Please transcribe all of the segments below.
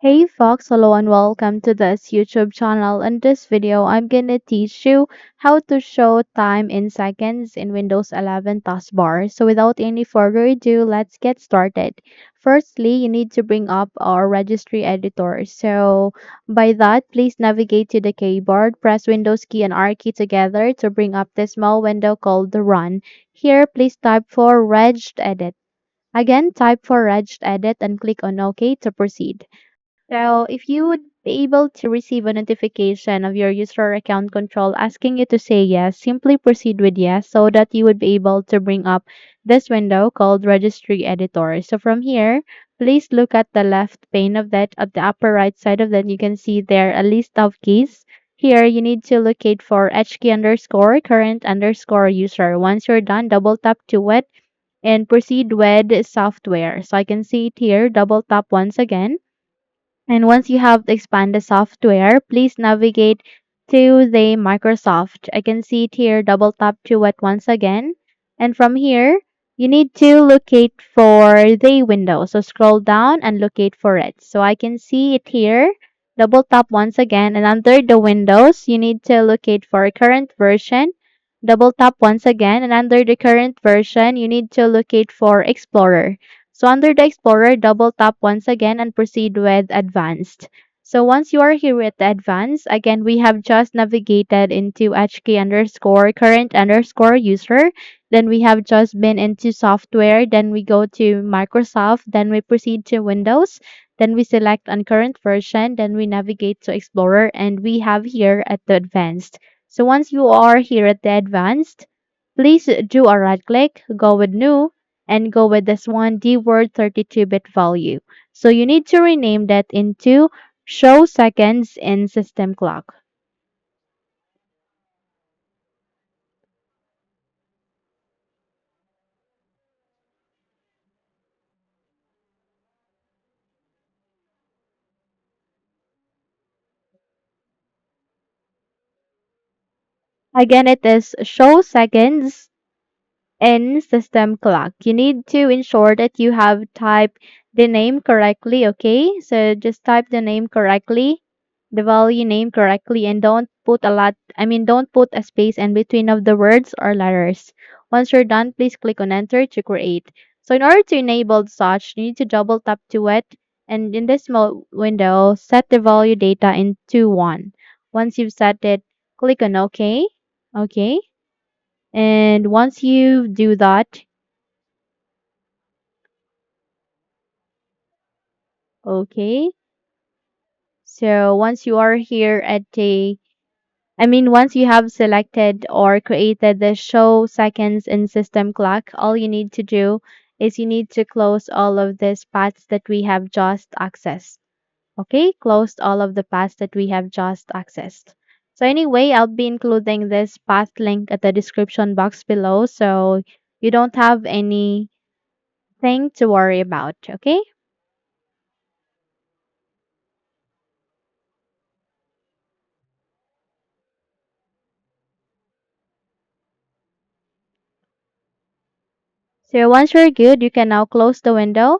Hey folks, hello and welcome to this YouTube channel. In this video, I'm gonna teach you how to show time in seconds in Windows 11 taskbar. So without any further ado, let's get started. Firstly, you need to bring up our registry editor. So by that, please navigate to the keyboard, press Windows key and R key together to bring up this small window called the Run. Here, please type for regedit. Again, type for regedit and click on OK to proceed. So, if you would be able to receive a notification of your user account control asking you to say yes, simply proceed with yes so that you would be able to bring up this window called Registry Editor. So, from here, please look at the left pane of that. At the upper right side of that, you can see there a list of keys. Here, you need to locate for HK underscore current underscore user. Once you're done, double tap to it and proceed with software. So, I can see it here, double tap once again and once you have expanded the software, please navigate to the Microsoft. I can see it here, double tap to it once again. And from here, you need to locate for the window. So scroll down and locate for it. So I can see it here, double tap once again. And under the windows, you need to locate for current version. Double tap once again. And under the current version, you need to locate for Explorer. So under the Explorer, double tap once again and proceed with Advanced. So once you are here at the Advanced, again, we have just navigated into HK underscore current underscore user. Then we have just been into software. Then we go to Microsoft. Then we proceed to Windows. Then we select on current version. Then we navigate to Explorer and we have here at the Advanced. So once you are here at the Advanced, please do a right click, go with New, and go with this one, the word 32-bit value. So you need to rename that into Show Seconds in System Clock. Again, it is Show Seconds in System Clock. You need to ensure that you have typed the name correctly, okay? So just type the name correctly, the value name correctly, and don't put a space in between of the words or letters. Once you're done, please click on enter to create. So in order to enable such, you need to double tap to it, and in this window, set the value data into 1. Once you've set it, click on OK. Okay. And once you do that, okay. So once you are here at once you have selected or created the show seconds in system clock, all you need to do is you need to close all of these paths that we have just accessed. Okay, closed all of the paths that we have just accessed. So anyway, I'll be including this path link at the description box below so you don't have anything to worry about, okay? So once you're good, you can now close the window.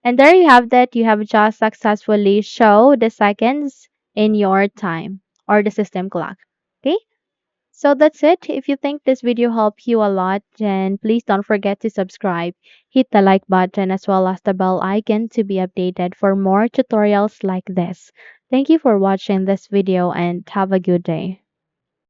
And there you have that. You have just successfully show the seconds in your time or the system clock. Okay? So that's it. If you think this video helped you a lot, then please don't forget to subscribe. Hit the like button as well as the bell icon to be updated for more tutorials like this. Thank you for watching this video and have a good day.